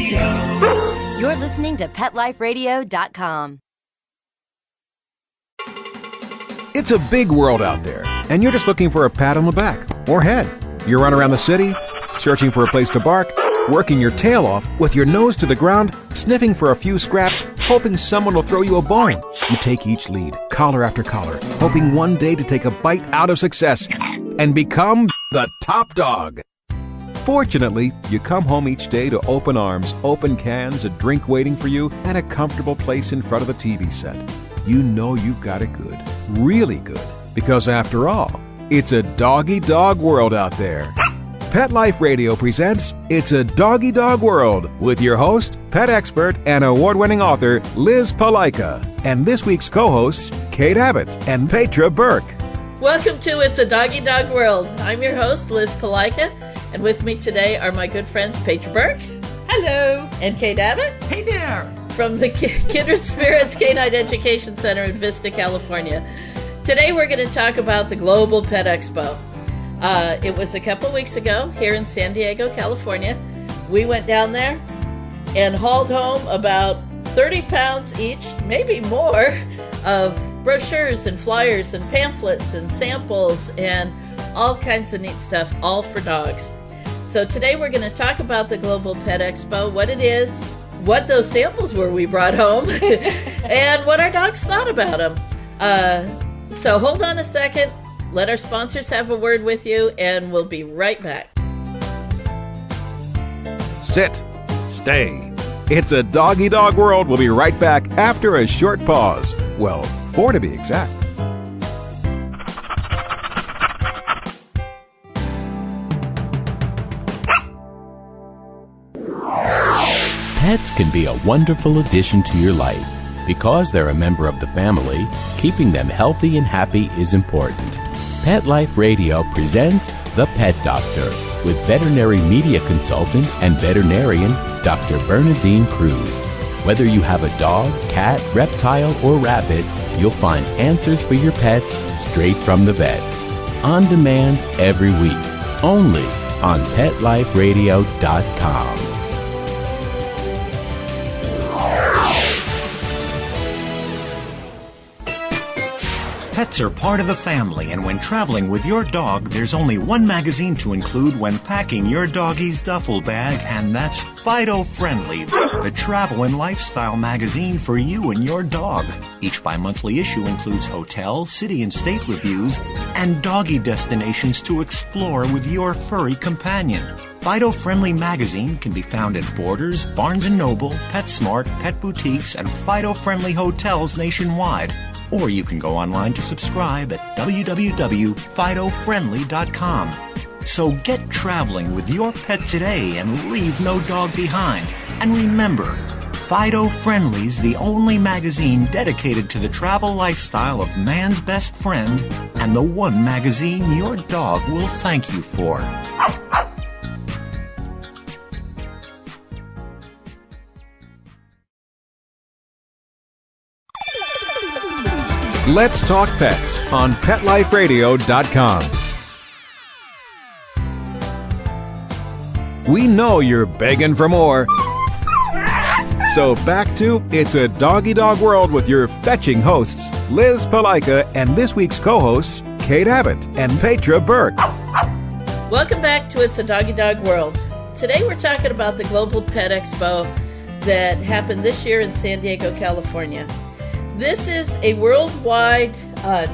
You're listening to PetLifeRadio.com. It's a big world out there, and you're just looking for a pat on the back or head. You run around the city, searching for a place to bark, working your tail off with your nose to the ground, sniffing for a few scraps, hoping someone will throw you a bone. You take each lead, collar after collar, hoping one day to take a bite out of success and become the top dog. Fortunately, you come home each day to open arms, open cans, a drink waiting for you, and a comfortable place in front of the TV set. You know you've got it good, really good, because after all, it's a doggy dog world out there. Pet Life Radio presents It's a Doggy Dog World with your host, pet expert, and award-winning author Liz Palaika, and this week's co-hosts Kate Abbott and Petra Burke. Welcome to It's a Doggy Dog World. I'm your host, Liz Palaika, and with me today are my good friends Petra Burke. Hello. And Kate Abbott. Hey there. From the Kindred Spirits Canine Education Center in Vista, California. Today we're going to talk about the Global Pet Expo. It was a couple weeks ago here in San Diego, California. We went down there and hauled home about 30 pounds each, maybe more, of brochures and flyers and pamphlets and samples and all kinds of neat stuff, all for dogs. So today we're going to talk about the Global Pet Expo, what it is, what those samples were we brought home, and what our dogs thought about them. So hold on a second, let our sponsors have a word with you, and we'll be right back. Sit. Stay. It's a Doggy Dog World. We'll be right back after a short pause. Well, 4 to be exact. Pets can be a wonderful addition to your life. Because they're a member of the family, keeping them healthy and happy is important. Pet Life Radio presents The Pet Doctor with veterinary media consultant and veterinarian Dr. Bernadine Cruz. Whether you have a dog, cat, reptile, or rabbit, you'll find answers for your pets straight from the vets. On demand every week, only on PetLifeRadio.com. Pets are part of the family, and when traveling with your dog, there's only one magazine to include when packing your doggy's duffel bag, and that's Fido Friendly, the travel and lifestyle magazine for you and your dog. Each bi-monthly issue includes hotel, city, and state reviews, and doggy destinations to explore with your furry companion. Fido Friendly magazine can be found at Borders, Barnes & Noble, PetSmart, Pet Boutiques, and Fido Friendly hotels nationwide. Or you can go online to subscribe at www.fidofriendly.com. So get traveling with your pet today and leave no dog behind. And remember, Fido Friendly's the only magazine dedicated to the travel lifestyle of man's best friend, and the one magazine your dog will thank you for. Let's talk pets on PetLifeRadio.com. We know you're begging for more. So back to It's a Doggy Dog World with your fetching hosts, Liz Palaika, and this week's co-hosts, Kate Abbott and Petra Burke. Welcome back to It's a Doggy Dog World. Today we're talking about the Global Pet Expo that happened this year in San Diego, California. This is a worldwide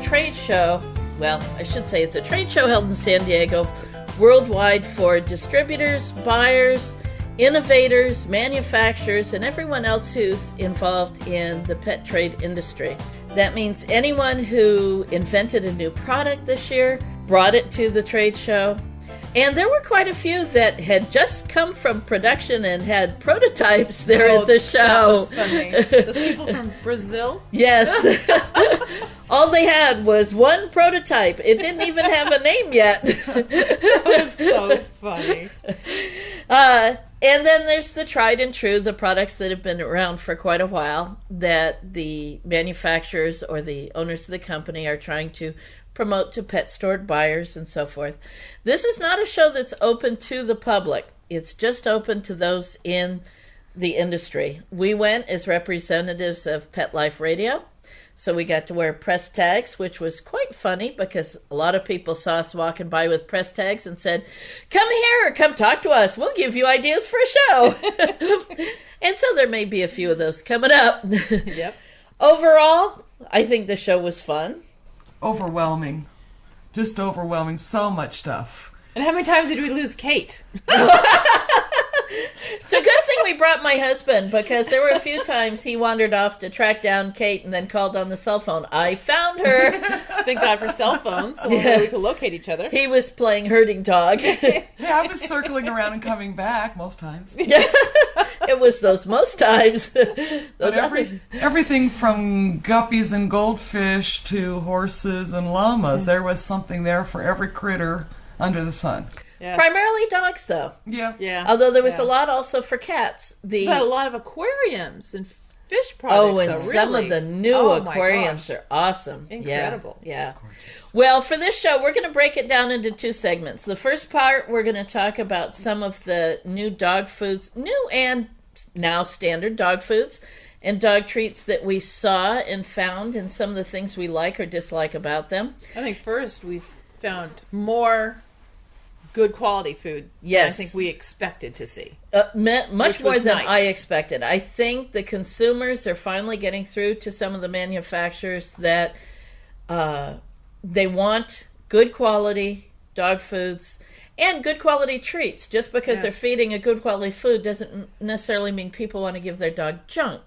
trade show. Well, I should say it's a trade show held in San Diego worldwide for distributors, buyers, innovators, manufacturers, and everyone else who's involved in the pet trade industry. That means anyone who invented a new product this year brought it to the trade show. And there were quite a few that had just come from production and had prototypes there at the show. That was funny. Those people from Brazil? Yes. All they had was one prototype. It didn't even have a name yet. That was so funny. And then there's the tried and true, the products that have been around for quite a while that the manufacturers or the owners of the company are trying to promote to pet store buyers and so forth. This is not a show that's open to the public. It's just open to those in the industry. We went as representatives of Pet Life Radio. So we got to wear press tags, which was quite funny because a lot of people saw us walking by with press tags and said, "Come here, come talk to us. We'll give you ideas for a show." And so there may be a few of those coming up. Yep. Overall, I think the show was fun. Overwhelming. Just overwhelming. So much stuff. And how many times did we lose Kate? It's a good thing we brought my husband because there were a few times he wandered off to track down Kate and then called on the cell phone. I found her. Thank God for cell phones, so we could locate each other. He was playing herding dog. Hey, I was circling around and coming back most times. It was those most times. But everything from guppies and goldfish to horses and llamas, there was something there for every critter under the sun. Yes. Primarily dogs, though. Yeah. Although there was a lot also for cats. We had a lot of aquariums and fish products. Oh, and some of the new aquariums are awesome. Incredible. Yeah. Well, for this show, we're going to break it down into two segments. The first part, we're going to talk about some of the new dog foods, new and now standard dog foods and dog treats that we saw and found, and some of the things we like or dislike about them. I think first we found more good quality food than I think we expected to see. Much more than nice. I expected. I think the consumers are finally getting through to some of the manufacturers that they want good quality dog foods and good quality treats. Just because they're feeding a good quality food doesn't necessarily mean people want to give their dog junk.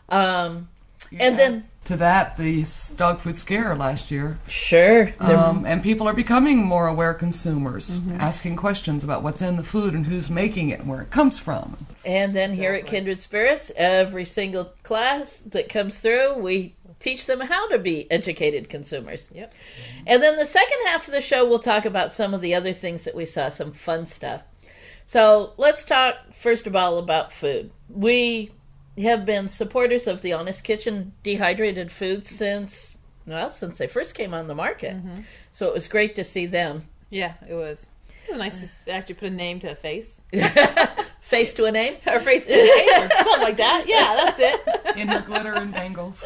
And then to that, the dog food scare last year. Sure. And people are becoming more aware consumers, asking questions about what's in the food and who's making it and where it comes from. And then here at Kindred Spirits, every single class that comes through, we teach them how to be educated consumers. Yep. And then the second half of the show, we'll talk about some of the other things that we saw, some fun stuff. So let's talk, first of all, about food. We have been supporters of the Honest Kitchen dehydrated foods since they first came on the market. So it was great to see them. Yeah, it was. It was nice to actually put a name to a face. Face to a name? Or face to a name, or something like that. Yeah, that's it. In her glitter and bangles.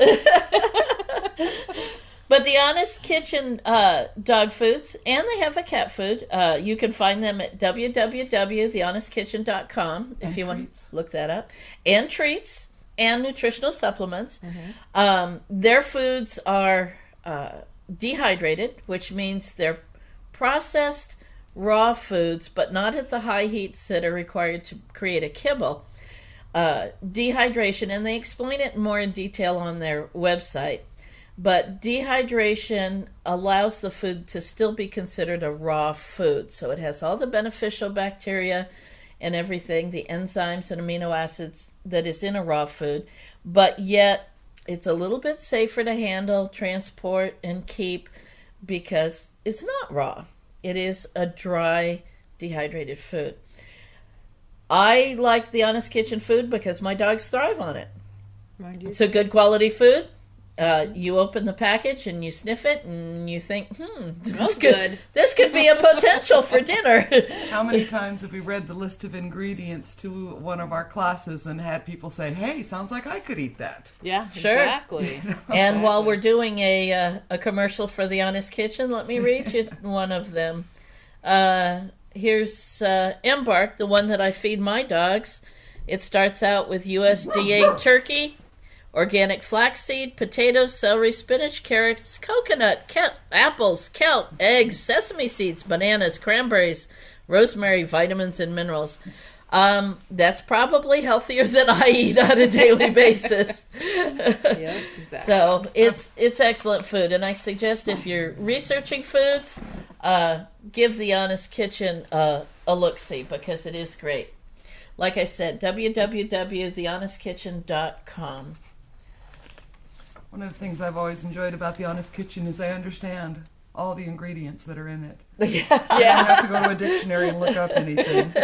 But the Honest Kitchen dog foods, and they have a cat food. You can find them at www.thehonestkitchen.com if you want to look that up. And treats and nutritional supplements. Their foods are dehydrated, which means they're processed raw foods, but not at the high heats that are required to create a kibble. Dehydration, and they explain it more in detail on their website. But dehydration allows the food to still be considered a raw food. So it has all the beneficial bacteria and everything, the enzymes and amino acids that is in a raw food. But yet it's a little bit safer to handle, transport, and keep because it's not raw. It is a dry, dehydrated food. I like the Honest Kitchen food because my dogs thrive on it. It's a good quality food. You open the package and you sniff it and you think, smells good. This could be a potential for dinner. How many times have we read the list of ingredients to one of our classes and had people say, hey, sounds like I could eat that? Yeah, sure. Exactly. And while we're doing a commercial for the Honest Kitchen, let me read you one of them. Here's Embark, the one that I feed my dogs. It starts out with USDA turkey, organic flaxseed, potatoes, celery, spinach, carrots, coconut, apples, kelp, eggs, sesame seeds, bananas, cranberries, rosemary, vitamins, and minerals. That's probably healthier than I eat on a daily basis. Yeah, exactly. So it's excellent food, and I suggest if you're researching foods, give the Honest Kitchen a look-see because it is great. Like I said, www.thehonestkitchen.com. One of the things I've always enjoyed about the Honest Kitchen is I understand all the ingredients that are in it. I don't have to go to a dictionary and look up anything.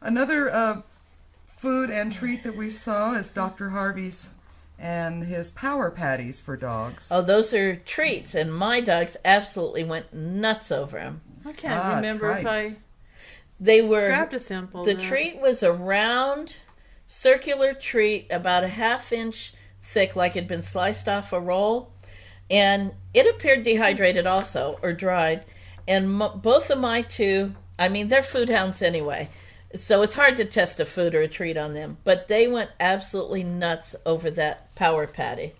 Another food and treat that we saw is Dr. Harvey's and his power patties for dogs. Oh, those are treats, and my dogs absolutely went nuts over them. I can't remember if I... They were Grabbed a sample. The treat was a round, circular treat, about a half-inch thick, like it'd been sliced off a roll, and it appeared dehydrated also, or dried. And both of my two, I mean, they're food hounds anyway, so it's hard to test a food or a treat on them, but they went absolutely nuts over that power patty.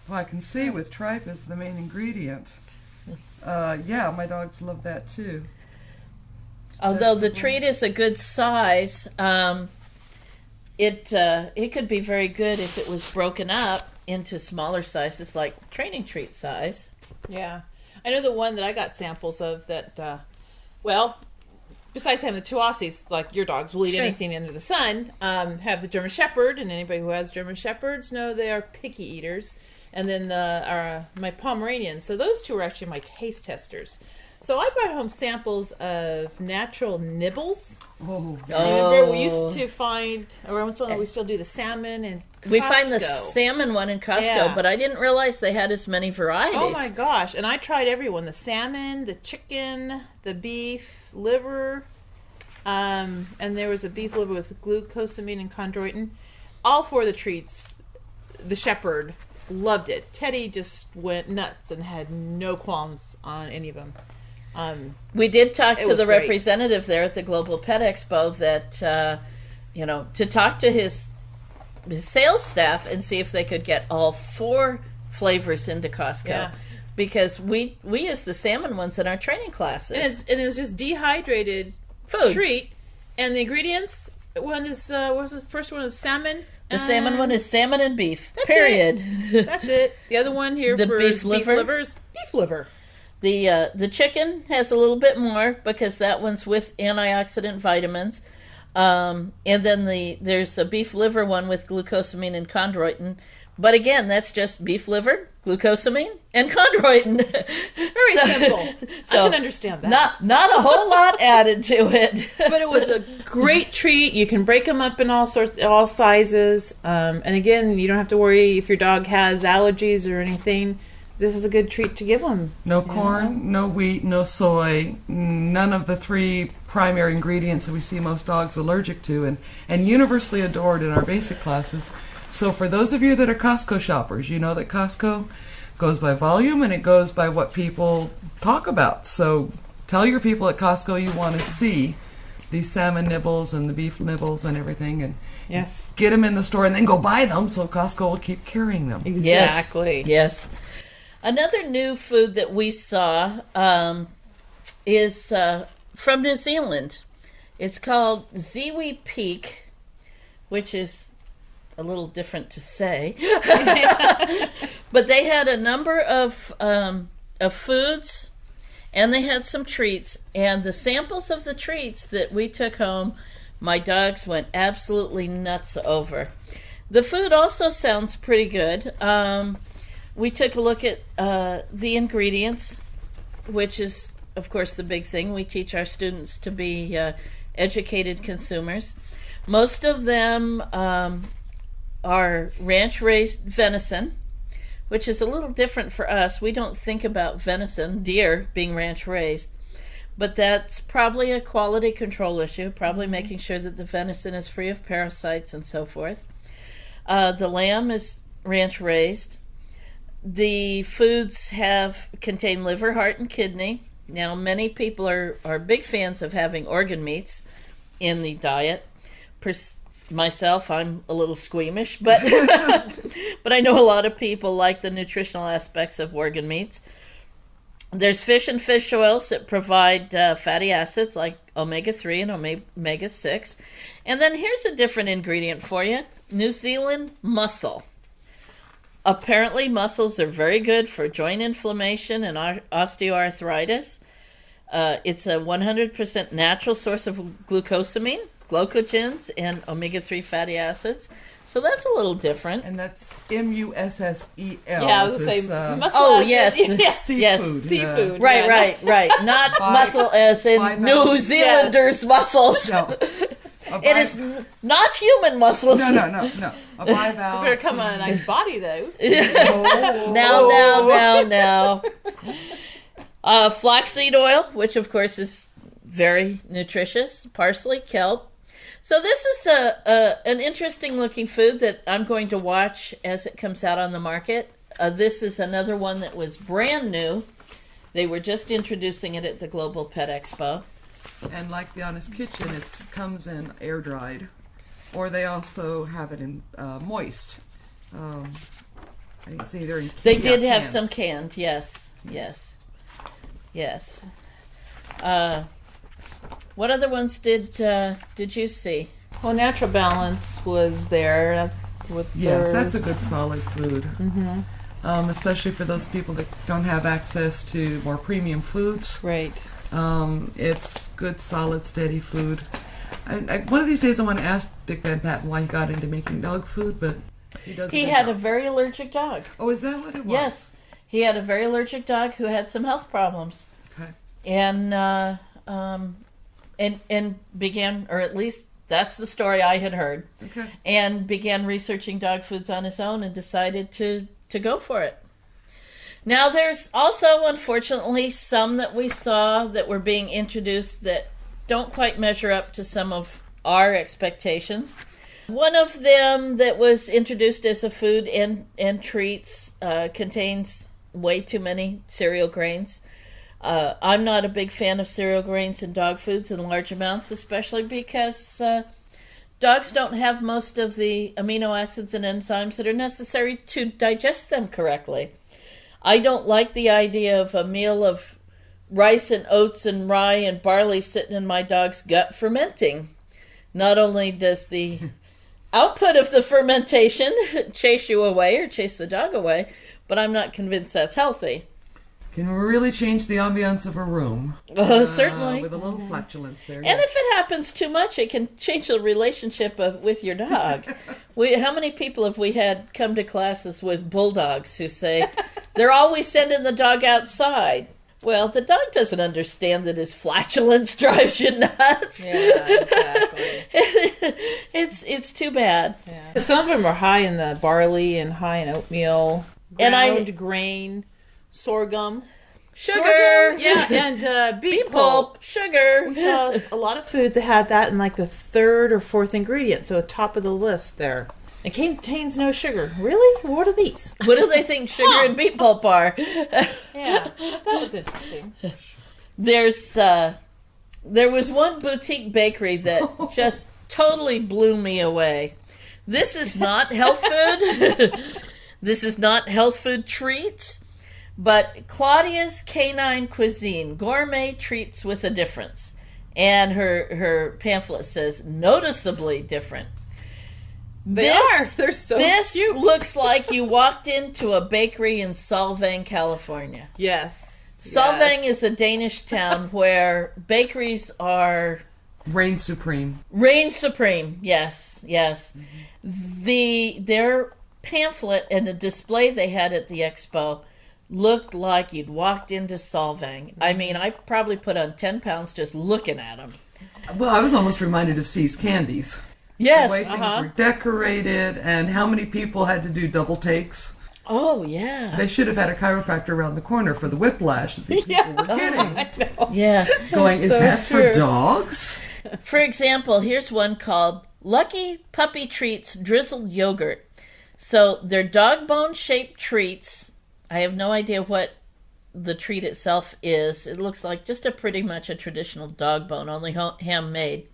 Well, I can see with tripe as the main ingredient. Yeah, my dogs love that too. Although the treat is a good size, it could be very good if it was broken up into smaller sizes, like training treat size. Yeah. I know the one that I got samples of that, well, besides having the two Aussies, like your dogs will eat anything under the sun, have the German Shepherd, and anybody who has German Shepherds know they are picky eaters. And then my Pomeranian. So those two are actually my taste testers. So I brought home samples of natural nibbles. Oh. Remember, we used to find, or once in a while we still do the salmon and Costco. We find the salmon one in Costco, but I didn't realize they had as many varieties. Oh my gosh. And I tried every one. The salmon, the chicken, the beef, liver, and there was a beef liver with glucosamine and chondroitin. All four of the treats, the Shepherd loved it. Teddy just went nuts and had no qualms on any of them. We did talk to the great. representative there at the Global Pet Expo that, to talk to his sales staff and see if they could get all four flavors into Costco. Yeah. Because we use the salmon ones in our training classes. And it was just dehydrated food treat. And the ingredients, one is, what was the first one? Is salmon. The salmon one is salmon and beef. That's period. That's it. The other one here The for beef liver is beef liver. The chicken has a little bit more because that one's with antioxidant vitamins. And then there's a beef liver one with glucosamine and chondroitin. But again, that's just beef liver, glucosamine, and chondroitin. Very simple. I can understand that. Not a whole lot added to it. But it was a great treat. You can break them up in all sizes. And again, you don't have to worry if your dog has allergies or anything. This is a good treat to give them. No corn, no wheat, no soy, none of the three primary ingredients that we see most dogs allergic to, and universally adored in our basic classes. So for those of you that are Costco shoppers, you know that Costco goes by volume and it goes by what people talk about. So tell your people at Costco you want to see these salmon nibbles and the beef nibbles and everything, and yes, get them in the store and then go buy them so Costco will keep carrying them. Exactly. Yes. Another new food that we saw is from New Zealand. It's called Ziwi Peak, which is a little different to say. But they had a number of foods, and they had some treats. And the samples of the treats that we took home, my dogs went absolutely nuts over. The food also sounds pretty good. We took a look at the ingredients, which is, of course, the big thing. We teach our students to be educated consumers. Most of them are ranch-raised venison, which is a little different for us. We don't think about venison, deer, being ranch-raised. But that's probably a quality control issue, probably making sure that the venison is free of parasites and so forth. The lamb is ranch-raised. The foods contain liver, heart, and kidney. Now, many people are big fans of having organ meats in the diet. Myself, I'm a little squeamish, but but I know a lot of people like the nutritional aspects of organ meats. There's fish and fish oils that provide fatty acids like omega-3 and omega-6. And then here's a different ingredient for you, New Zealand mussel. Apparently, mussels are very good for joint inflammation and osteoarthritis. It's a 100% natural source of glucosamine, glycogens, and omega-3 fatty acids. So that's a little different. And that's M-U-S-S-E-L. Yeah, I was going to say mussel. Oh, acid. yes. Seafood. Yes. Seafood. Right. Not muscle as in New Zealanders' mussels. No. It is not human muscles. No. A bivalve. Better come on a nice body, though. Now. Flaxseed oil, which of course is very nutritious. Parsley, kelp. So this is an interesting looking food that I'm going to watch as it comes out on the market. This is another one that was brand new. They were just introducing it at the Global Pet Expo. And like the Honest Kitchen, it comes in air dried, or they also have it in moist. I think it's either in They did have cans. some canned, yes. What other ones did you see? Well, Natural Balance was there with Yes, their- that's a good solid food. Especially for those people that don't have access to more premium foods. right. It's good, solid, steady food. One of these days I want to ask Dick Van Patten why he got into making dog food, but he doesn't. He had a very allergic dog. Oh, is that what it was? Yes, he had a very allergic dog who had some health problems, Okay. and began, or at least that's the story I had heard, Okay. and began researching dog foods on his own and decided to go for it. Now, there's also, unfortunately, some that we saw that were being introduced that don't quite measure up to some of our expectations. One of them that was introduced as a food and treats contains way too many cereal grains. I'm not a big fan of cereal grains in dog foods in large amounts, especially because dogs don't have most of the amino acids and enzymes that are necessary to digest them correctly. I don't like the idea of a meal of rice and oats and rye and barley sitting in my dog's gut fermenting. Not only does the output of the fermentation chase you away or chase the dog away, but I'm not convinced that's healthy. Can really change the ambiance of a room. Certainly. With a little flatulence there. And yes. if it happens too much, it can change the relationship with your dog. How many people have we had come to classes with bulldogs who say they're always sending the dog outside? Well, the dog doesn't understand that his flatulence drives you nuts. Yeah, exactly. It's too bad. Yeah. Some of them are high in the barley and high in oatmeal, And ground grain, sorghum, Sugar. yeah, and beet Beet pulp. pulp, sugar. We saw a lot of foods that had that in like the third or fourth ingredient, so top of the list there. It contains no sugar. Really? What are these? What do they think sugar and beet pulp are? Yeah, that was interesting. There was one boutique bakery that just totally blew me away. This is not health food. This is not health food treats, but Claudia's Canine Cuisine, gourmet treats with a difference. And her pamphlet says noticeably different. They're so This cute. looks like you walked into a bakery in Solvang, California. Yes. Solvang is a Danish town where bakeries are Reign supreme. reign supreme. Yes. Their pamphlet and the display they had at the expo looked like you'd walked into Solvang. I mean, I probably put on 10 pounds just looking at them. Well, I was almost reminded of C's Candies. Yes. The way things were decorated and how many people had to do double takes. Oh, yeah. They should have had a chiropractor around the corner for the whiplash that these people were getting. Yeah. Going, is So that true. for dogs? For example, here's one called Lucky Puppy Treats Drizzled Yogurt. So they're dog bone shaped treats. I have no idea what the treat itself is. It looks like just pretty much a traditional dog bone, only handmade.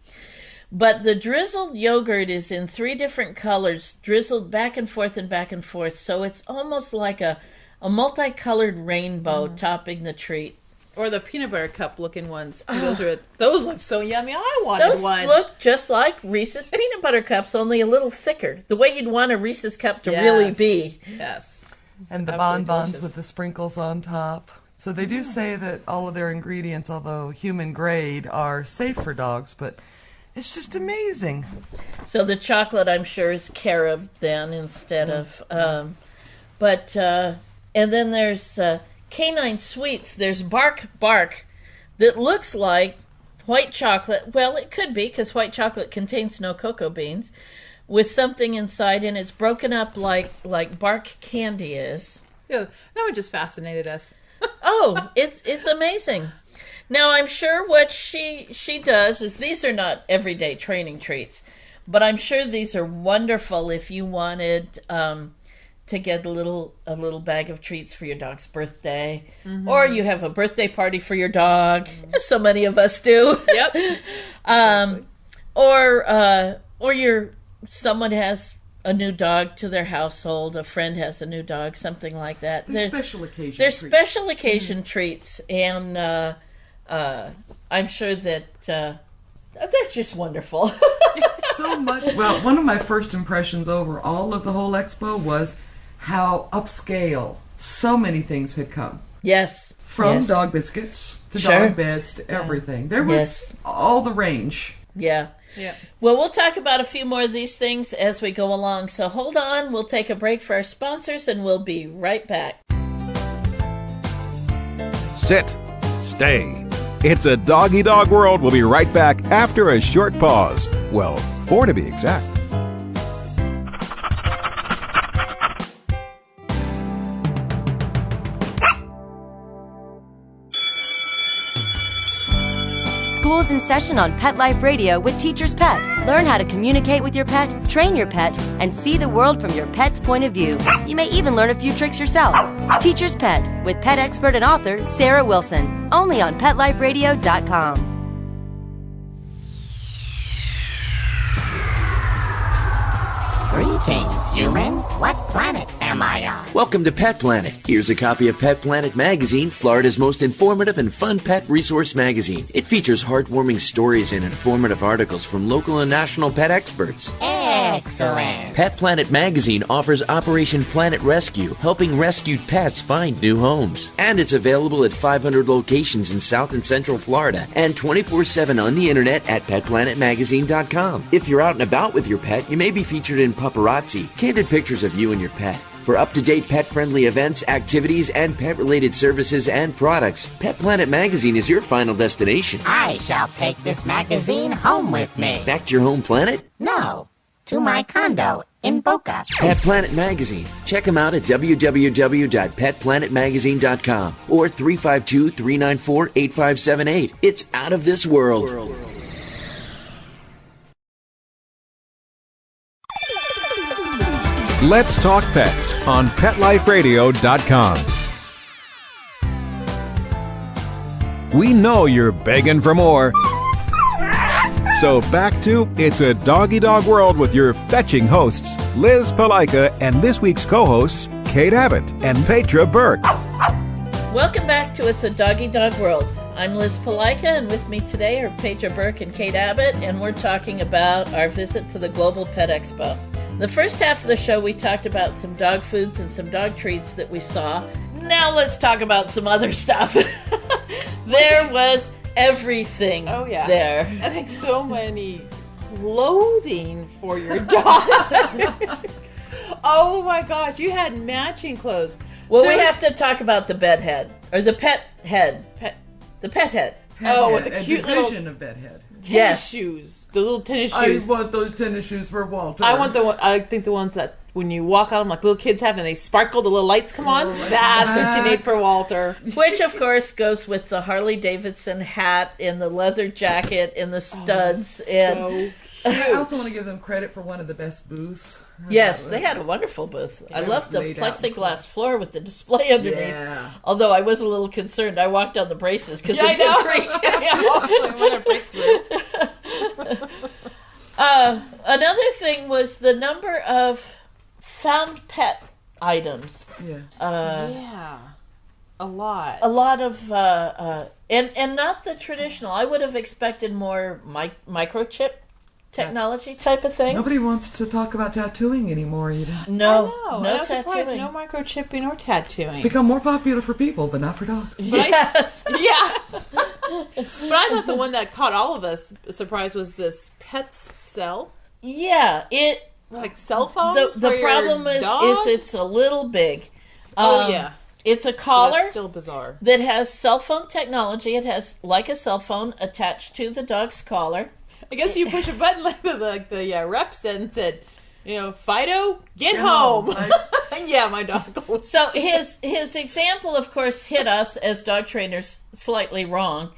But the drizzled yogurt is in 3 different colors, drizzled back and forth, so it's almost like a multicolored rainbow topping the treat. Or the peanut butter cup looking ones. Those look so yummy. I wanted Those one. look just like Reese's peanut butter cups, only a little thicker. The way you'd want a Reese's cup to really be. Yes. And the Absolutely bonbons delicious. with the sprinkles on top. So they do say that all of their ingredients, although human grade, are safe for dogs, but it's just amazing. So the chocolate, I'm sure, is carob then instead of... and then there's canine sweets. There's bark that looks like white chocolate. Well, it could be because white chocolate contains no cocoa beans with something inside, and it's broken up like bark candy is. Yeah, that one just fascinated us. Oh, it's amazing. Now, I'm sure what she does is these are not everyday training treats, but I'm sure these are wonderful if you wanted to get a little bag of treats for your dog's birthday, or you have a birthday party for your dog, as so many of us do. Yep. Or someone has a new dog to their household, a friend has a new dog, something like that. They're special occasion They're treats. special occasion treats, and I'm sure that they're just wonderful. So much. Well, one of my first impressions over all of the whole expo was how upscale so many things had come. Yes. From yes. dog biscuits to Sure. dog beds to everything. There was Yes. all the range. Yeah. Yeah. Well, we'll talk about a few more of these things as we go along. So hold on. We'll take a break for our sponsors, and we'll be right back. Sit. Stay. It's a doggy dog world. We'll be right back after a short pause. Well, 4 to be exact. School's in session on Pet Life Radio with Teacher's Pet. Learn how to communicate with your pet, train your pet, and see the world from your pet's point of view. You may even learn a few tricks yourself. Teacher's Pet with pet expert and author Sarah Wilson. Only on PetLifeRadio.com. Greetings, human. What planet am I on? Welcome to Pet Planet. Here's a copy of Pet Planet Magazine, Florida's most informative and fun pet resource magazine. It features heartwarming stories and informative articles from local and national pet experts. Excellent. Pet Planet Magazine offers Operation Planet Rescue, helping rescued pets find new homes. And it's available at 500 locations in South and Central Florida and 24/7 on the internet at PetPlanetMagazine.com. If you're out and about with your pet, you may be featured in paparazzi, candid pictures of you and your pet. For up-to-date pet-friendly events, activities, and pet-related services and products, Pet Planet Magazine is your final destination. I shall take this magazine home with me. Back to your home planet? No, to my condo in Boca. Pet Planet Magazine. Check them out at www.petplanetmagazine.com or 352-394-8578. It's out of this world. Let's talk pets on PetLifeRadio.com. We know you're begging for more. So back to It's a Doggy Dog World with your fetching hosts, Liz Palaika, and this week's co-hosts, Kate Abbott and Petra Burke. Welcome back to It's a Doggy Dog World. I'm Liz Palaika, and with me today are Petra Burke and Kate Abbott, and we're talking about our visit to the Global Pet Expo. The first half of the show, we talked about some dog foods and some dog treats that we saw. Now let's talk about some other stuff. There was everything there. I think so many clothing for your dog. Oh my gosh, you had matching clothes. Well, we have to talk about the bed head, or the pet head. The pet head. With the cute division little of bedhead. tennis shoes. The little tennis shoes. I want those tennis shoes for Walter. I think the ones that when you walk on them like little kids have and they sparkle, the little lights come on. That's what you need for Walter. Which, of course, goes with the Harley Davidson hat and the leather jacket and the studs. So I also want to give them credit for one of the best booths. Yes, they had a wonderful booth. I love the plexiglass floor with the display underneath. Yeah. Although I was a little concerned. I walked on the braces because it did creak. Another thing was the number of found pet items. yeah, a lot. A lot of and not the traditional. I would have expected more microchip technology type of things. Nobody wants to talk about tattooing anymore either. No, no no surprised. tattooing. No microchipping or tattooing. It's become more popular for people, but not for dogs. Yes. But I thought the one that caught all of us surprised was this Pets Cell. Yeah, it. Like cell phone. The problem is it's a little big. It's a collar. That's still bizarre. That has cell phone technology. It has like a cell phone attached to the dog's collar. I guess you push a button like the rep said and said, Fido, get home. Yeah, my dog. So his example, of course, hit us as dog trainers slightly wrong,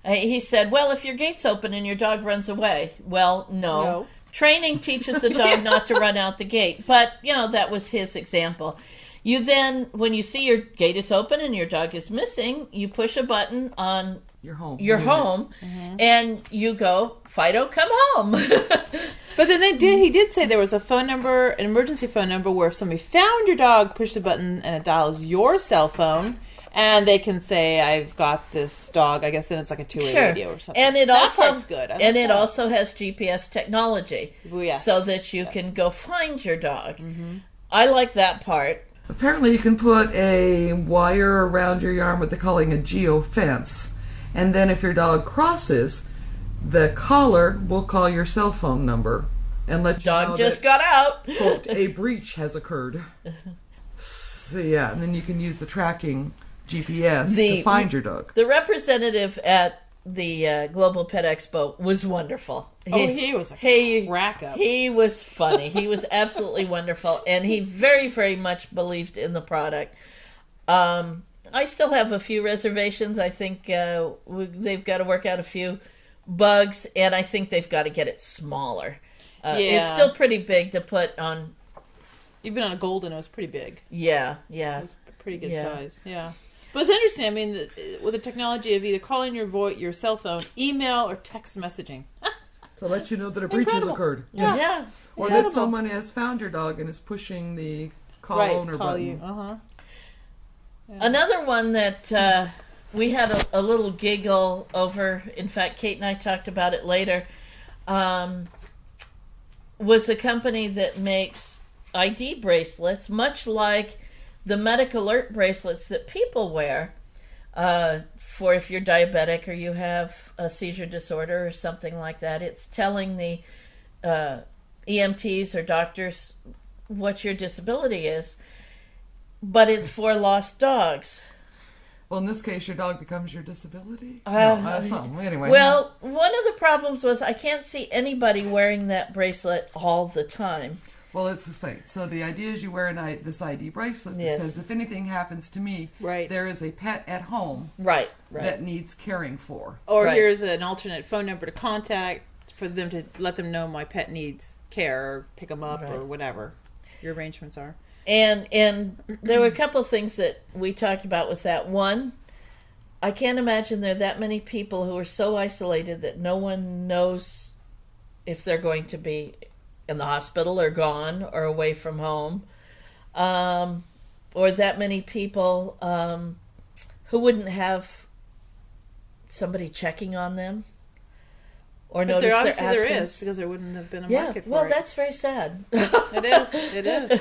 He said, well, if your gate's open and your dog runs away. Well, no. Training teaches the dog not to run out the gate. But, that was his example. You then, when you see your gate is open and your dog is missing, you push a button on your home, and you go, Fido, come home. But then he did say there was a phone number, an emergency phone number, where if somebody found your dog, push the button and it dials your cell phone, and they can say, I've got this dog. I guess then it's like a two-way radio or something. And it that part's good. Also has GPS technology, so that you can go find your dog. Mm-hmm. I like that part. Apparently you can put a wire around your yard, what they're calling a geofence. And then if your dog crosses, the caller will call your cell phone number and let you know dog just got out. Quote, a breach has occurred. So, yeah, and then you can use the tracking GPS to find your dog. The representative at the Global Pet Expo was wonderful. He was a crack up. He was funny. He was absolutely wonderful, and he very, very much believed in the product. I still have a few reservations. I think they've got to work out a few bugs, and I think they've got to get it smaller. It's still pretty big to put on. Even on a golden, it was pretty big. Yeah. It was a pretty good size. Yeah. But it's interesting. I mean, with the technology of either calling your cell phone, email, or text messaging. To let you know that a breach has occurred. Yes. Yeah. Or that someone has found your dog and is pushing the call owner button. You. Uh-huh. Yeah. Another one that we had a little giggle over, in fact, Kate and I talked about it later, was a company that makes ID bracelets, much like the Medic Alert bracelets that people wear for if you're diabetic or you have a seizure disorder or something like that. It's telling the EMTs or doctors what your disability is, but it's for lost dogs. Well, in this case, your dog becomes your disability? Anyway. Well, one of the problems was I can't see anybody wearing that bracelet all the time. Well, it's this thing. So the idea is you wear this ID bracelet that says, if anything happens to me, there is a pet at home that needs caring for. Or here's an alternate phone number to contact for them to let them know my pet needs care or pick them up or whatever your arrangements are. And there were a couple of things that we talked about with that. One, I can't imagine there are that many people who are so isolated that no one knows if they're going to be in the hospital or gone or away from home, or that many people who wouldn't have somebody checking on them or notice their absence. There is, because there wouldn't have been a market for it. Well, that's very sad. It is.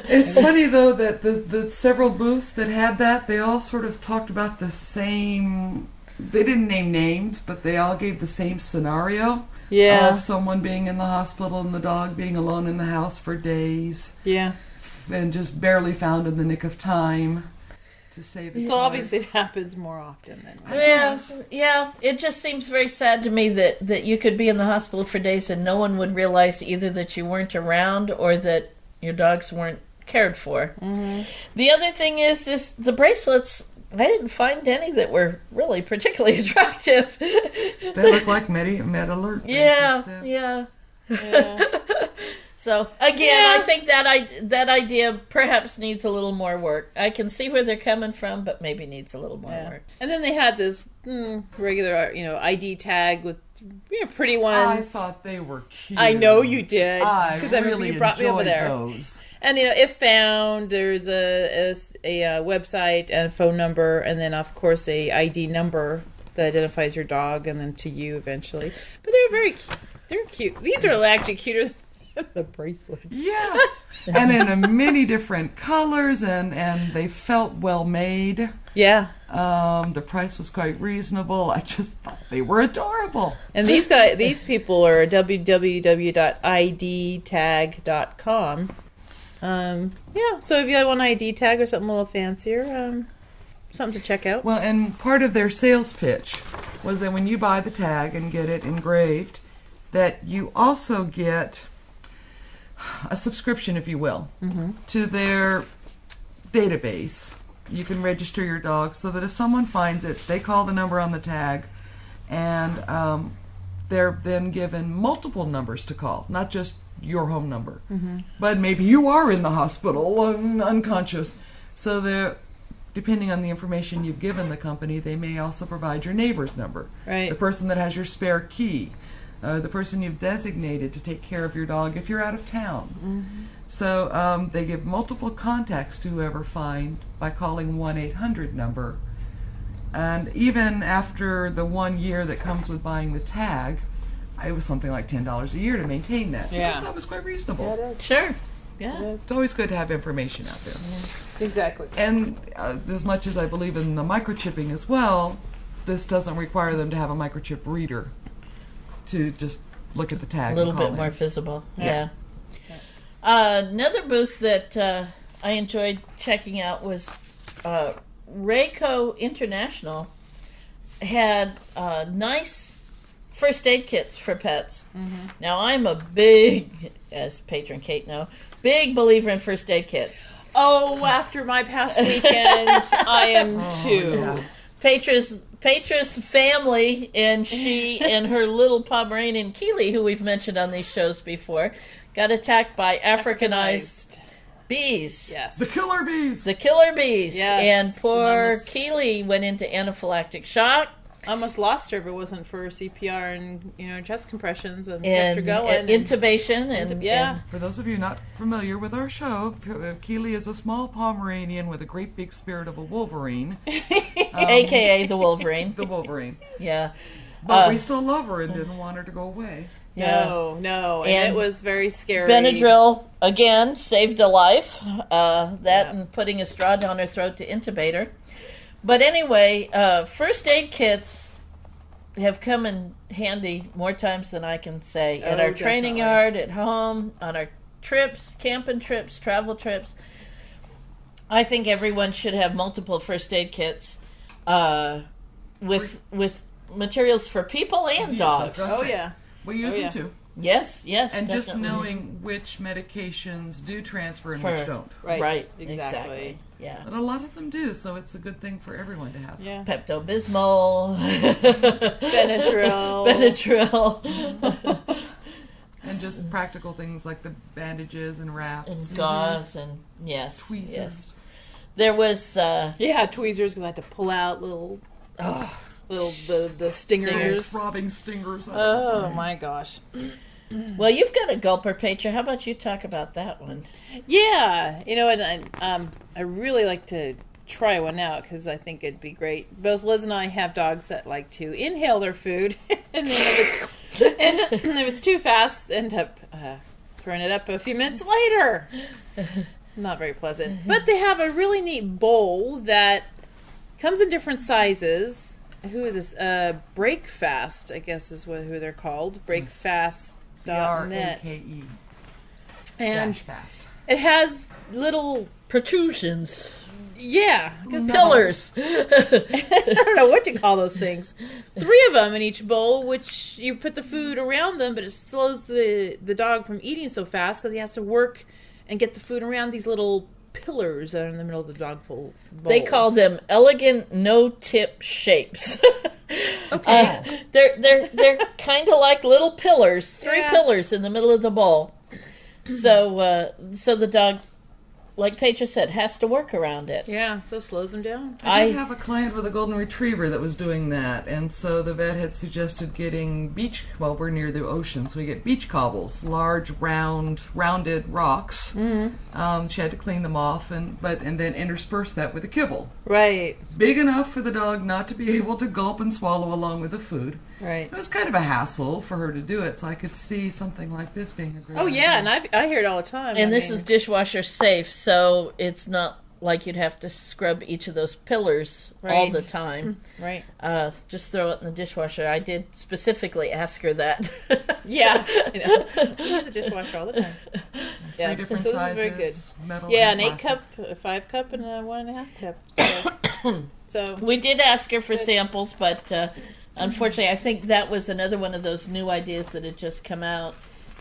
It's funny, though, that the several booths that had that, they all sort of talked about the same. They didn't name names, but they all gave the same scenario. Yeah. Of someone being in the hospital and the dog being alone in the house for days. Yeah. And just barely found in the nick of time to save his life. So obviously it happens more often than Yeah. It just seems very sad to me that you could be in the hospital for days and no one would realize either that you weren't around or that your dogs weren't cared for. Mm-hmm. The other thing is the bracelets. I didn't find any that were really particularly attractive. They look like Med Alert. Yeah. So again, I think that idea perhaps needs a little more work. I can see where they're coming from, but maybe needs a little more work. And then they had this regular, ID tag with pretty ones. I thought they were cute. I know you did. I really you brought me over there. Those. And if found, there's a website and a phone number, and then of course a ID number that identifies your dog, and then to you eventually. But they're cute. These are actually cuter than the bracelets. Yeah, and in many different colors, and they felt well made. Yeah. The price was quite reasonable. I just thought they were adorable. And these people are www.idtag.com. So if you have one ID tag or something a little fancier, something to check out. Well, and part of their sales pitch was that when you buy the tag and get it engraved, that you also get a subscription, if you will, to their database. You can register your dog so that if someone finds it, they call the number on the tag, and they're then given multiple numbers to call, not just your home number. But maybe you are in the hospital unconscious, so they're depending on the information you've given the company, they may also provide your neighbor's number, Right. the person that has your spare key, the person you've designated to take care of your dog if you're out of town. So they give multiple contacts to whoever find by calling 1-800 number. And even after the 1 year that comes with buying the tag, it was something like $10 a year to maintain that, which I Yeah. thought was quite reasonable. Sure. Yeah. It's always good to have information out there. Exactly. And as much as I believe in the microchipping as well, this doesn't require them to have a microchip reader to just look at the tag. A little and call bit more in. visible. Yeah. Another booth that I enjoyed checking out was Rayco International had nice first aid kits for pets. Now, I'm a big, as Patron Kate know, big believer in first aid kits. Oh, after my past weekend, I am too. Yeah. Petra's family, and she and her little Pomeranian Keely, who we've mentioned on these shows before, got attacked by Africanized bees. Yes. The killer bees. The killer bees. Yes. And poor Almost- Keely went into anaphylactic shock. Almost lost her, if it wasn't for CPR and chest compressions and kept her And going. intubation. And, yeah. For those of you not familiar with our show, Keely is a small Pomeranian with a great big spirit of a Wolverine. AKA the Wolverine. The Wolverine. Yeah. But we still love her and didn't want her to go away. Yeah. No. And And it was very scary. Benadryl, again, saved a life. And putting a straw down her throat to intubate her. But anyway, first aid kits have come in handy more times than I can say. At Oh, our training definitely. yard, at home, on our trips, camping trips, travel trips. I think everyone should have multiple first aid kits with materials for people and dogs. that's Oh, yeah. We use yeah. them too. Yes, And definitely. just knowing which medications do transfer and which don't. Right. Exactly. Exactly. Yeah. But a lot of them do, so it's a good thing for everyone to have. Yeah. Pepto-Bismol, Benadryl. Benadryl, And just practical things like the bandages and wraps. and gauze, and yes, Tweezers. yes. There was Yeah, tweezers, because I had to pull out little the stingers. Throbbing stingers. Oh, my gosh. well, you've got a gulper, Petra. How about you talk about that one? Yeah, and I really like to try one out because I think it'd be great. Both Liz and I have dogs that like to inhale their food, and then if it's too fast, end up throwing it up a few minutes later. Not very pleasant. But they have a really neat bowl that comes in different sizes. Who is this? Breakfast, I guess is who they're called. Breakfast.net. R-A-K-E. And Dash fast. it has little, Protrusions, yeah, pillars. I don't know what you call those things. 3 of them in each bowl, which you put the food around them, but it slows the dog from eating so fast because he has to work and get the food around these little pillars that are in the middle of the dog bowl. They call them elegant no-tip shapes. Okay. They're kind of like little pillars, 3 Yeah. pillars in the middle of the bowl. So the dog, like Petra said, has to work around it. Yeah, so it slows them down. I did have a client with a golden retriever that was doing that, and so the vet had suggested getting we're near the ocean, so we get beach cobbles, large, rounded rocks. Mm-hmm. She had to clean them off, and then intersperse that with a kibble. Right, Big enough for the dog not to be able to gulp and swallow along with the food. right. It was kind of a hassle for her to do it, so I could see something like this being a great Oh, yeah, idea. and I hear it all the time. And I this mean, is dishwasher safe, so it's not like you'd have to scrub each of those pillars all Right. the time. right. Just throw it in the dishwasher. I did specifically ask her that. Yeah, we use the dishwasher all the time. Yes, 3 different so this sizes, is very good. metal Yeah, and an 8 plastic. cup, a 5 cup, and a 1.5 cup. So, so We did ask her for samples, but unfortunately, I think that was another one of those new ideas that had just come out,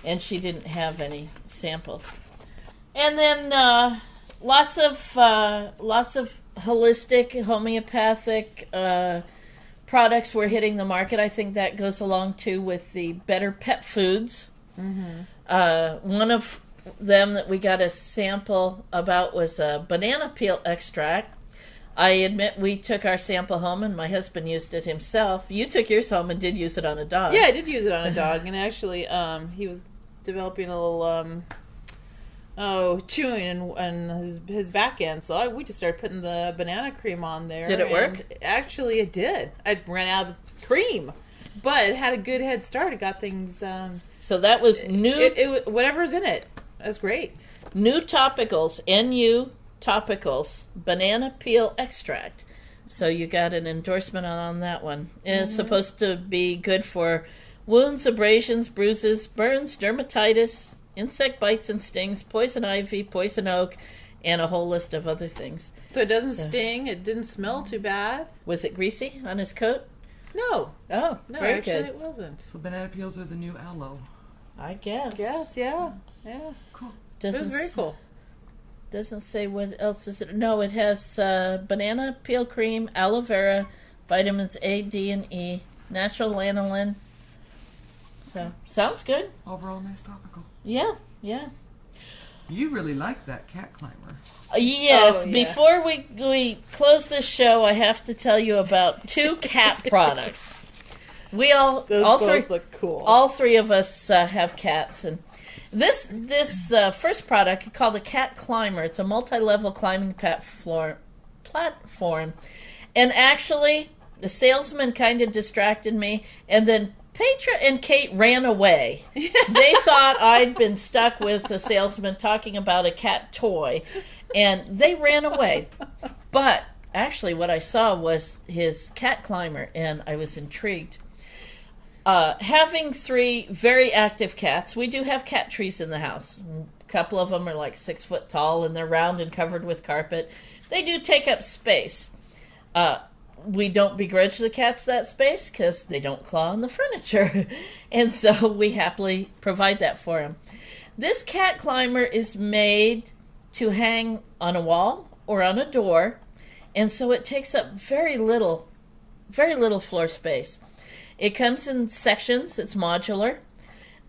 and she didn't have any samples. And then lots of holistic, homeopathic products were hitting the market. I think that goes along too with the better pet foods. One of them that we got a sample about was a banana peel extract. I admit we took our sample home and my husband used it himself. You took yours home and did use it on a dog. Yeah, I did use it on a dog, and actually, he was developing a little chewing and his back end. So we just started putting the banana cream on there. Did it work? Actually, it did. I ran out of cream, but it had a good head start. It got things. So that was new. Whatever's in it, that's great. New topicals, NU topicals, banana peel extract. So you got an endorsement on that one. And it's supposed to be good for wounds, abrasions, bruises, burns, dermatitis, insect bites and stings, poison ivy, poison oak, and a whole list of other things. So it doesn't sting. It didn't smell too bad. Was it greasy on his coat? No. Oh, No, very actually good. it wasn't. So banana peels are the new aloe. I guess. Yes, yeah. Cool. It was Doesn't very cool. Doesn't say what else is it. No, it has banana peel cream, aloe vera, vitamins A, D, and E, natural lanolin. So, sounds good. Overall, nice topical. Yeah. You really like that cat climber. Yes, Oh, yeah. before we close this show, I have to tell you about two cat products. We all Both look cool. All three of us have cats, and this first product called a Cat Climber. It's a multi-level climbing platform, and actually, the salesman kind of distracted me, and then Petra and Kate ran away. They thought I'd been stuck with a salesman talking about a cat toy, and they ran away. But actually, what I saw was his Cat Climber, and I was intrigued. Having three very active cats, we do have cat trees in the house. A couple of them are like 6 foot tall, and they're round and covered with carpet. They do take up space. We don't begrudge the cats that space because they don't claw on the furniture. And so we happily provide that for them. This Cat Climber is made to hang on a wall or on a door, and so it takes up very little floor space. It comes in sections. It's modular.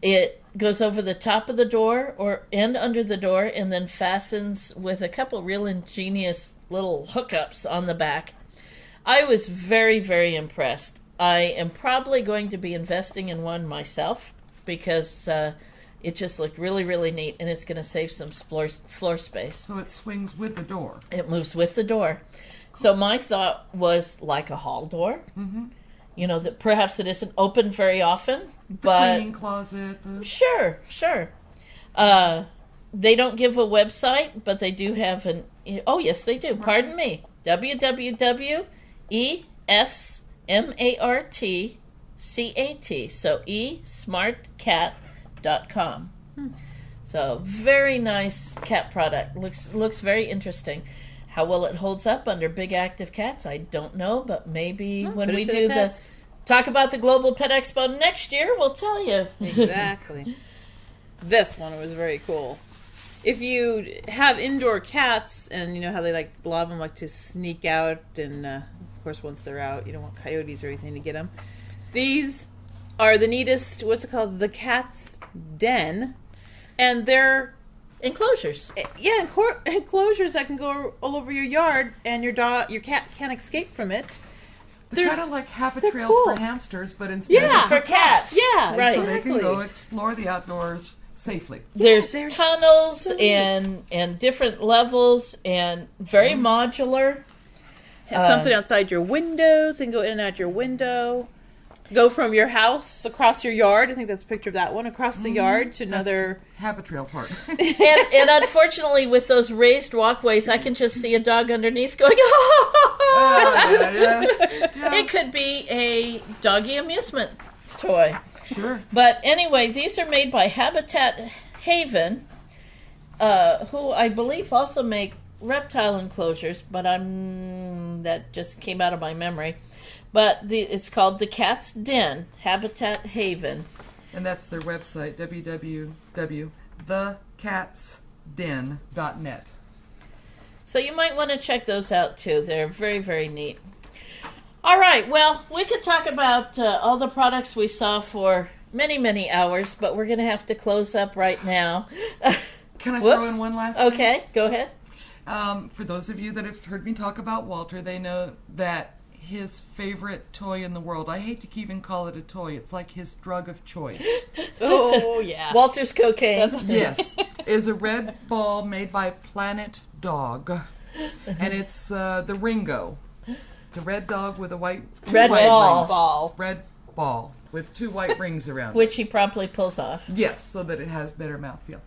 It goes over the top of the door and under the door, and then fastens with a couple real ingenious little hookups on the back. I was very, very impressed. I am probably going to be investing in one myself because it just looked really, really neat, and it's going to save some floor space. So it swings with the door. It moves with the door. So my thought was like a hall door. Mm-hmm. You know, that perhaps it isn't open very often, The but cleaning closet. Sure. They don't give a website, but they do have an. Oh, yes, they do. Smart Pardon Cats. me. www.esmartcat. So esmartcat.com. So very nice cat product. Looks very interesting. How well it holds up under big active cats, I don't know, but maybe when put it we to do the test. talk about the Global Pet Expo next year, we'll tell you. Exactly. This one was very cool. If you have indoor cats, and you know how they a lot of them like to sneak out, and of course once they're out, you don't want coyotes or anything to get them. These are the neatest. What's it called? The cat's den, and they're Enclosures. enclosures that can go all over your yard, and your cat can't escape from it. They're kind of like habit they're trails cool. for hamsters, but instead Yeah. For cats. Yeah, Right. so they exactly. can go explore the outdoors safely. There's they're tunnels so neat. and different levels and very modular. Has something outside your windows, and go in and out your window. Go from your house across your yard. I think that's a picture of that one. Across the yard to another. Habit trail part. And unfortunately, with those raised walkways, I can just see a dog underneath going, Yeah. It could be a doggy amusement toy. Sure. But anyway, these are made by Habitat Haven, who I believe also make reptile enclosures, but that just came out of my memory. But it's called the Cat's Den, Habitat Haven. And that's their website, www.thecatsden.net. So you might want to check those out too. They're very, very neat. All right. Well, we could talk about all the products we saw for many, many hours, but we're going to have to close up right now. Can I throw in one last thing? Okay, go ahead. For those of you that have heard me talk about Walter, they know that his favorite toy in the world, I hate to even call it a toy, it's like his drug of choice. Oh, yeah. Walter's cocaine. Yes, is a red ball made by Planet Dog, and it's the Ringo. It's a red dog with a white Red ball. Ball. red ball with 2 white rings around it. Which he promptly pulls off. Yes, so that it has better mouthfeel.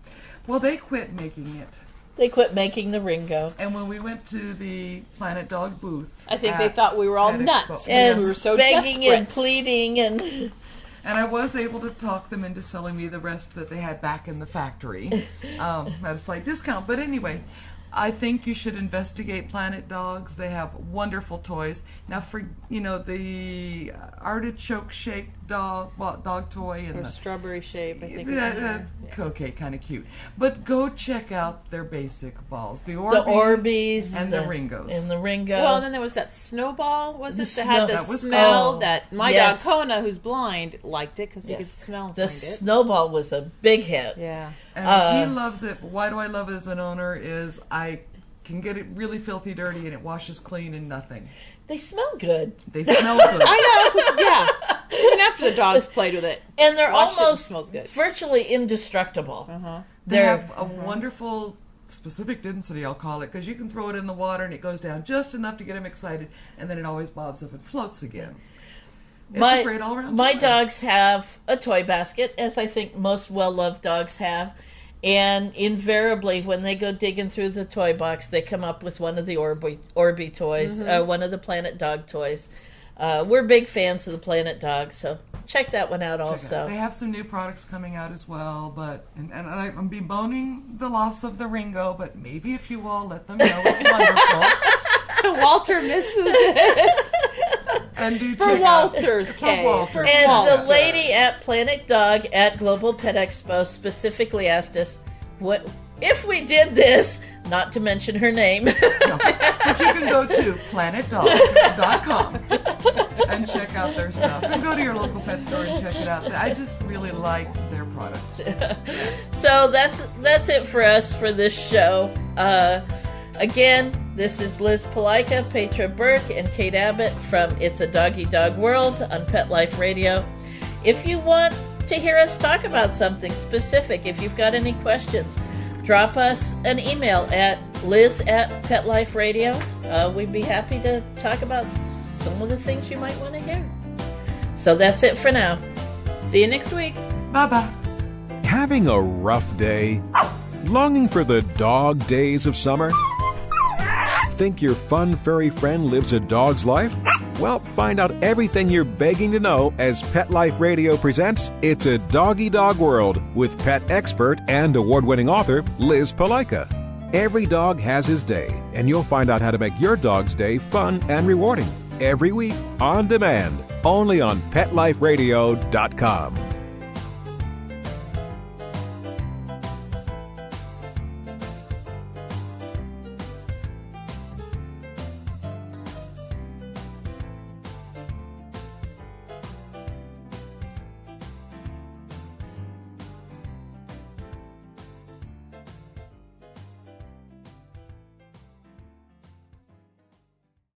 Well, they quit making it. They quit making the Ringo. And when we went to the Planet Dog booth, I think they thought we were all Pet nuts. Expo. And we were so begging desperate. and pleading and... And I was able to talk them into selling me the rest that they had back in the factory at a slight discount. But anyway, I think you should investigate Planet Dogs. They have wonderful toys. Now, for the artichoke-shaped dog toy and Or the strawberry shape, I think. that's okay, kind of cute. But go check out their basic balls, the The Orbeez Orbeez. and the Ringos. And the Ringo. Well, and then there was that snowball, was it? The That had the That was smell cool. that my Yes. dog, Kona, who's blind, liked it because he Yes. could smell and the find it. snowball was a big hit. Yeah. And he loves it. Why do I love it as an owner? Is I can get it really filthy dirty and it washes clean and nothing. They smell good. They smell good. I know. That's what, yeah. Even after the dogs played with it. And they're Wash it and almost smells good. virtually indestructible. They They're- have a wonderful specific density, I'll call it, because you can throw it in the water and it goes down just enough to get him excited, and then it always bobs up and floats again. It's a great all-around My toy. dogs have a toy basket, as I think most well-loved dogs have. And invariably, when they go digging through the toy box, they come up with one of the Orbeez toys, one of the Planet Dog toys. We're big fans of the Planet Dog, so check that one out also. They have some new products coming out as well, but and I'm bemoaning the loss of the Ringo, but maybe if you all let them know it's wonderful. Walter misses it. And do For check Walter's out, case. For Walter. And Walter. the lady at Planet Dog at Global Pet Expo specifically asked us, "What if we did this?" Not to mention her name. No, but you can go to planetdog.com and check out their stuff. And go to your local pet store and check it out. I just really like their products. So that's it for us for this show. Again, this is Liz Palika, Petra Burke, and Kate Abbott from It's a Doggy Dog World on Pet Life Radio. If you want to hear us talk about something specific, if you've got any questions, drop us an email at liz@petliferadio. We'd be happy to talk about some of the things you might want to hear. So that's it for now. See you next week. Bye-bye. Having a rough day? Longing for the dog days of summer? Think your fun furry friend lives a dog's life? Well, find out everything you're begging to know as Pet Life Radio presents It's a Doggy Dog World with pet expert and award-winning author Liz Palika. Every dog has his day, and you'll find out how to make your dog's day fun and rewarding. Every week, on demand, only on PetLifeRadio.com.